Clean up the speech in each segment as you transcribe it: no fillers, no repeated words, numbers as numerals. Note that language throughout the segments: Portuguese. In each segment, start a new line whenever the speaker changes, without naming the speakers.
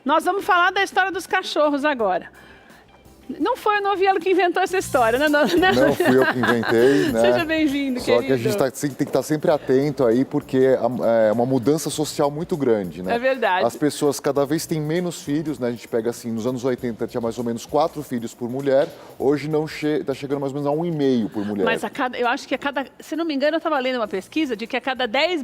Nós vamos falar da história dos cachorros agora. Não foi o Noviello que inventou essa história, né?
Não fui eu que inventei, né?
Seja bem-vindo, querido.
Só que a gente tem que estar sempre atento aí, porque é uma mudança social muito grande, né?
É verdade.
As pessoas cada vez têm menos filhos, né? A gente pega assim, nos anos 80 tinha mais ou menos 4 filhos por mulher, hoje não está chegando mais ou menos a 1,5 por mulher.
Mas eu acho que se não me engano, eu estava lendo uma pesquisa de que a cada 10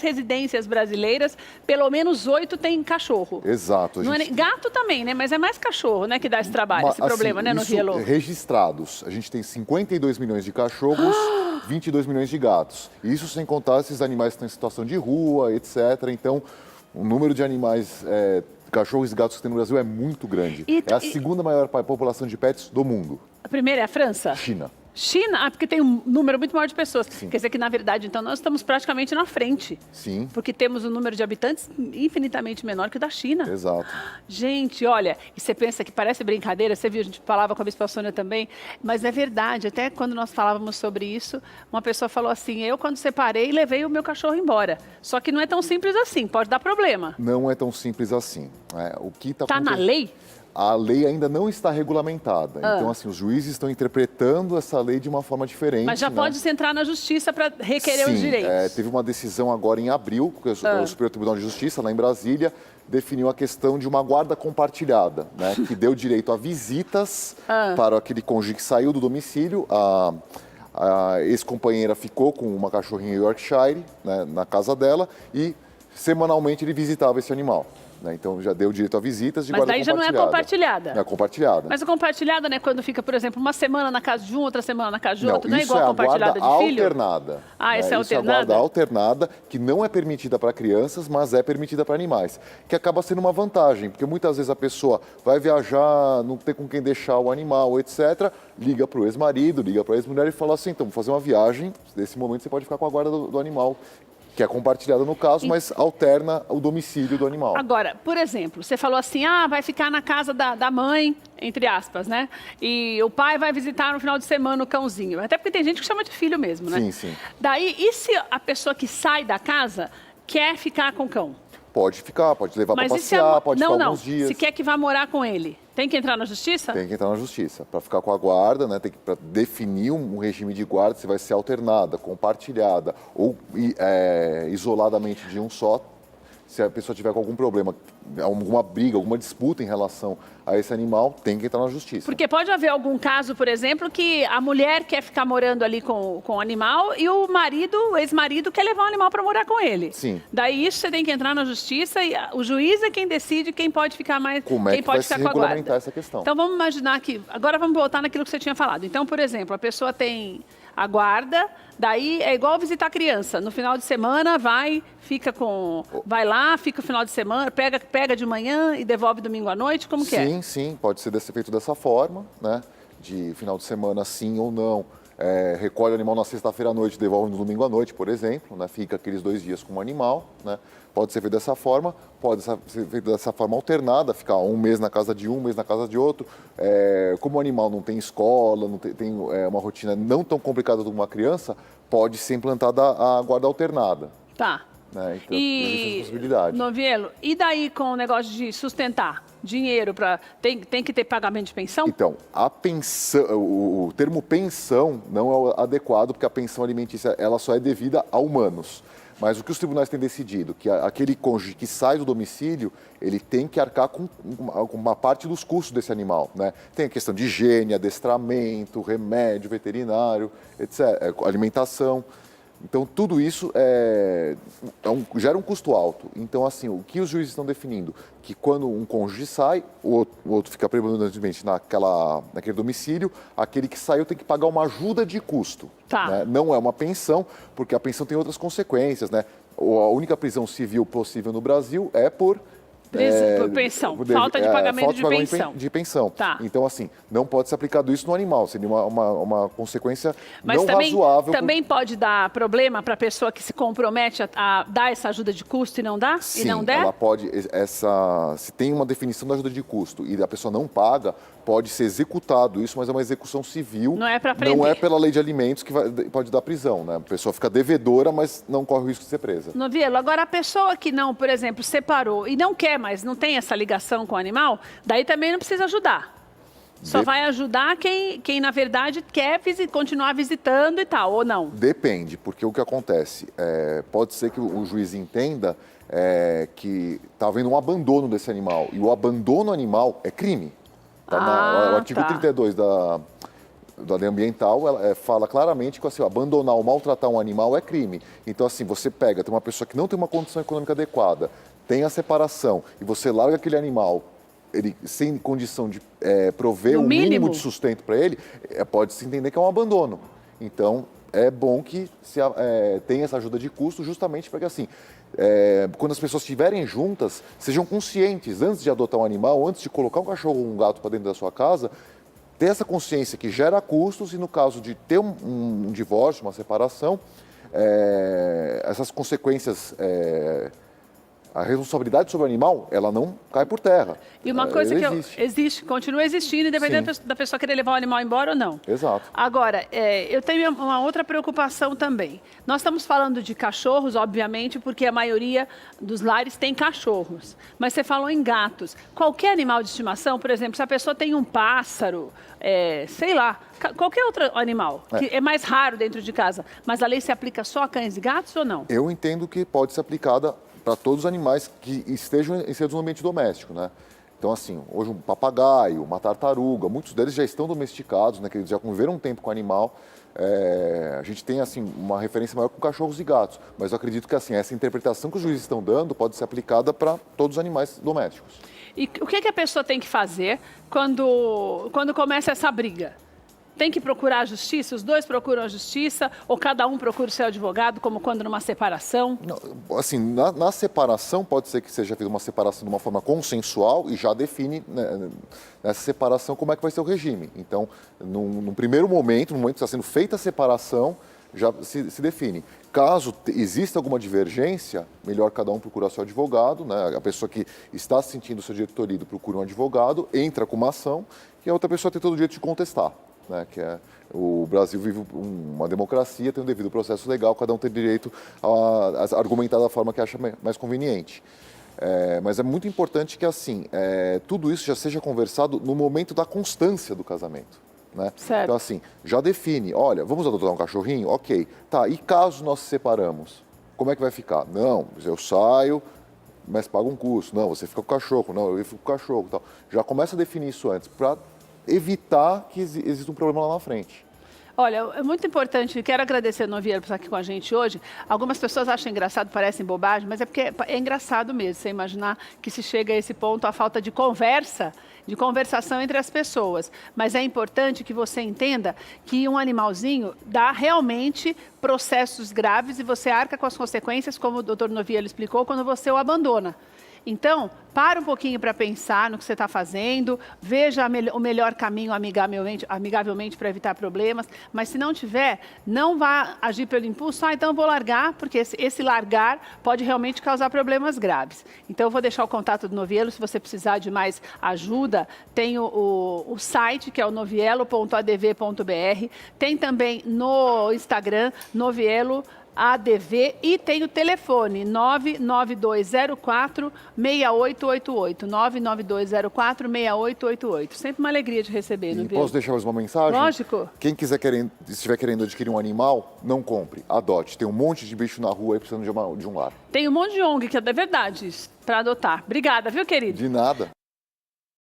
residências brasileiras, pelo menos 8 têm cachorro.
Exato.
Gato também, né? Mas é mais cachorro, né, que dá esse trabalho. Esse problema, né, Noviello?
Registrados. A gente tem 52 milhões de cachorros, 22 milhões de gatos. Isso sem contar esses animais que estão em situação de rua, etc. Então, o número de animais, cachorros e gatos que tem no Brasil é muito grande. É a segunda maior população de pets do mundo.
A primeira é a França?
China.
China? Ah, porque tem um número muito maior de pessoas.
Sim.
Quer dizer que, na verdade, então, nós estamos praticamente na frente.
Sim.
Porque temos um número de habitantes infinitamente menor que o da China.
Exato.
Gente, olha, e você pensa que parece brincadeira, você viu, a gente falava com a Bispa Sônia também, mas é verdade, até quando nós falávamos sobre isso, uma pessoa falou assim, eu quando separei, levei o meu cachorro embora. Só que não é tão simples assim, pode dar problema.
Não é tão simples assim. O que
Tá na lei?
A lei ainda não está regulamentada. Então, assim, os juízes estão interpretando essa lei de uma forma diferente.
Mas já pode se entrar na justiça para requerer
Sim,
os direitos.
Teve uma decisão agora em abril, porque o Superior Tribunal de Justiça, lá em Brasília, definiu a questão de uma guarda compartilhada, né, que deu direito a visitas para aquele cônjuge que saiu do domicílio. A ex-companheira ficou com uma cachorrinha Yorkshire, né, na casa dela e semanalmente ele visitava esse animal. Então já deu direito a visitas de guarda compartilhada.
Mas daí já não é compartilhada.
Não é compartilhada.
Mas a compartilhada, né, quando fica, por exemplo, uma semana na casa de um, outra semana na casa de outro, não é
isso
igual a compartilhada de filho?
Alternada.
Ah, essa é alternada?
Isso é a guarda alternada, que não é permitida para crianças, mas é permitida para animais. Que acaba sendo uma vantagem, porque muitas vezes a pessoa vai viajar, não tem com quem deixar o animal, etc., liga para o ex-marido, liga para a ex-mulher e fala assim, então, vou fazer uma viagem, nesse momento você pode ficar com a guarda do animal, que é compartilhada no caso, mas alterna o domicílio do animal.
Agora, por exemplo, você falou assim, vai ficar na casa da mãe, entre aspas, né? E o pai vai visitar no final de semana o cãozinho. Até porque tem gente que chama de filho mesmo, né?
Sim, sim.
Daí, e se a pessoa que sai da casa quer ficar com o cão?
Pode ficar, pode levar para passear, pode ficar alguns dias.
Se quer que vá morar com ele, tem que entrar na justiça?
Tem que entrar na justiça. Para ficar com a guarda, né, tem que definir um regime de guarda, se vai ser alternada, compartilhada ou isoladamente de um só. Se a pessoa tiver com algum problema, alguma briga, alguma disputa em relação a esse animal, tem que entrar na justiça.
Porque pode haver algum caso, por exemplo, que a mulher quer ficar morando ali com o animal e o marido, o ex-marido, quer levar o animal para morar com ele.
Sim.
Daí isso você tem que entrar na justiça e o juiz é quem decide quem pode ficar mais, quem pode ficar com a guarda.
Regulamentar essa questão?
Então vamos imaginar que, agora vamos voltar naquilo que você tinha falado. Então, por exemplo, a pessoa tem a guarda, daí é igual visitar a criança. No final de semana vai lá, fica o final de semana, pega de manhã e devolve domingo à noite, como que é?
Sim, pode ser feito dessa forma, né? De final de semana sim ou não. Recolhe o animal na sexta-feira à noite, devolve no domingo à noite, por exemplo, né? Fica aqueles 2 dias com o animal, né? Pode ser feito dessa forma, pode ser feito dessa forma alternada, ficar um mês na casa de um mês na casa de outro. Como o animal não tem escola, não tem uma rotina não tão complicada como uma criança, pode ser implantada a guarda alternada.
Tá.
Então, existe essa possibilidade.
Noviello, e daí com o negócio de sustentar? Dinheiro tem que ter pagamento de pensão?
Então, a pensão, o termo pensão não é adequado, porque a pensão alimentícia ela só é devida a humanos. Mas o que os tribunais têm decidido, que aquele cônjuge que sai do domicílio, ele tem que arcar com uma parte dos custos desse animal, né? Tem a questão de higiene, adestramento, remédio veterinário, etc., alimentação. Então, tudo isso gera um custo alto. Então, assim, o que os juízes estão definindo? Que quando um cônjuge sai, o outro fica predominantemente naquele domicílio, aquele que saiu tem que pagar uma ajuda de custo.
Tá.
Né? Não é uma pensão, porque a pensão tem outras consequências, né? A única prisão civil possível no Brasil é por
pensão, falta de pagamento
de pensão.
Tá.
Então, assim, não pode ser aplicado isso no animal, seria uma consequência
Mas
não razoável.
Também pode dar problema para a pessoa que se compromete a dar essa ajuda de custo e não dá?
Sim,
e não der?
ela pode, se tem uma definição da ajuda de custo e a pessoa não paga, pode ser executado isso, mas é uma execução civil.
Não é para prender.
Não é pela lei de alimentos que pode dar prisão, né? A pessoa fica devedora, mas não corre o risco de ser presa.
Noviello, agora a pessoa que não, por exemplo, separou e não quer mas não tem essa ligação com o animal, daí também não precisa ajudar. Só vai ajudar quem na verdade, quer continuar visitando e tal, ou não?
Depende, porque o que acontece, pode ser que o juiz entenda que está havendo um abandono desse animal, e o abandono animal é crime. O artigo 32 da lei ambiental fala claramente que assim, abandonar ou maltratar um animal é crime. Então, assim, você tem uma pessoa que não tem uma condição econômica adequada, tem a separação, e você larga aquele animal ele sem condição de prover o mínimo de sustento para ele, pode-se entender que é um abandono. Então, é bom que tenha essa ajuda de custo justamente para que, assim, quando as pessoas estiverem juntas, sejam conscientes, antes de adotar um animal, antes de colocar um cachorro ou um gato para dentro da sua casa, ter essa consciência que gera custos e, no caso de ter um divórcio, uma separação, essas consequências... a responsabilidade sobre o animal, ela não cai por terra.
E uma coisa que existe, continua existindo, independente da pessoa querer levar o animal embora ou não.
Exato.
Agora, eu tenho uma outra preocupação também. Nós estamos falando de cachorros, obviamente, porque a maioria dos lares tem cachorros. Mas você falou em gatos. Qualquer animal de estimação, por exemplo, se a pessoa tem um pássaro, sei lá, qualquer outro animal, que é mais raro dentro de casa, mas a lei se aplica só a cães e gatos ou não?
Eu entendo que pode ser aplicada para todos os animais que estejam inseridos no ambiente doméstico, né? Então, assim, hoje um papagaio, uma tartaruga, muitos deles já estão domesticados, né? Que eles já conviveram um tempo com o animal. A gente tem, assim, uma referência maior com cachorros e gatos, mas eu acredito que, assim, essa interpretação que os juízes estão dando pode ser aplicada para todos os animais domésticos.
E o que a pessoa tem que fazer quando começa essa briga? Tem que procurar a justiça? Os dois procuram a justiça? Ou cada um procura o seu advogado, como quando numa separação?
Não, assim, na separação, pode ser que seja feita uma separação de uma forma consensual e já define, né, nessa separação como é que vai ser o regime. Então, num primeiro momento, no momento que está sendo feita a separação, já se define. Caso exista alguma divergência, melhor cada um procurar seu advogado, né? A pessoa que está se sentindo seu direito tolhido procura um advogado, entra com uma ação e a outra pessoa tem todo o direito de contestar. Né, o Brasil vive uma democracia, tem um devido processo legal, cada um tem direito a argumentar da forma que acha mais conveniente. Mas é muito importante que, assim, tudo isso já seja conversado no momento da constância do casamento. Né? Então, assim, já define, olha, vamos adotar um cachorrinho? Ok. Tá, e caso nós se separamos? Como é que vai ficar? Não, eu saio, mas pago um custo. Não, você fica com o cachorro. Não, eu fico com o cachorro. Tal. Já começa a definir isso antes, para evitar que exista um problema lá na frente.
Olha, é muito importante, quero agradecer a Noviello por estar aqui com a gente hoje. Algumas pessoas acham engraçado, parecem bobagem, mas é porque é engraçado mesmo, você imaginar que se chega a esse ponto, a falta de conversação entre as pessoas. Mas é importante que você entenda que um animalzinho dá realmente processos graves e você arca com as consequências, como o doutor Noviello explicou, quando você o abandona. Então, para um pouquinho para pensar no que você está fazendo, veja o melhor caminho amigavelmente para evitar problemas, mas se não tiver, não vá agir pelo impulso, então eu vou largar, porque esse largar pode realmente causar problemas graves. Então eu vou deixar o contato do Noviello, se você precisar de mais ajuda, tem o site que é o noviello.adv.br, tem também no Instagram, Noviello ADV, e tem o telefone 99204-6888, 99204-6888. Sempre uma alegria de receber, não é?
Posso deixar mais uma mensagem?
Lógico.
Quem estiver querendo adquirir um animal, não compre, adote. Tem um monte de bicho na rua aí precisando de um lar.
Tem um monte de ONG, que é verdade, para adotar. Obrigada, viu, querido?
De nada.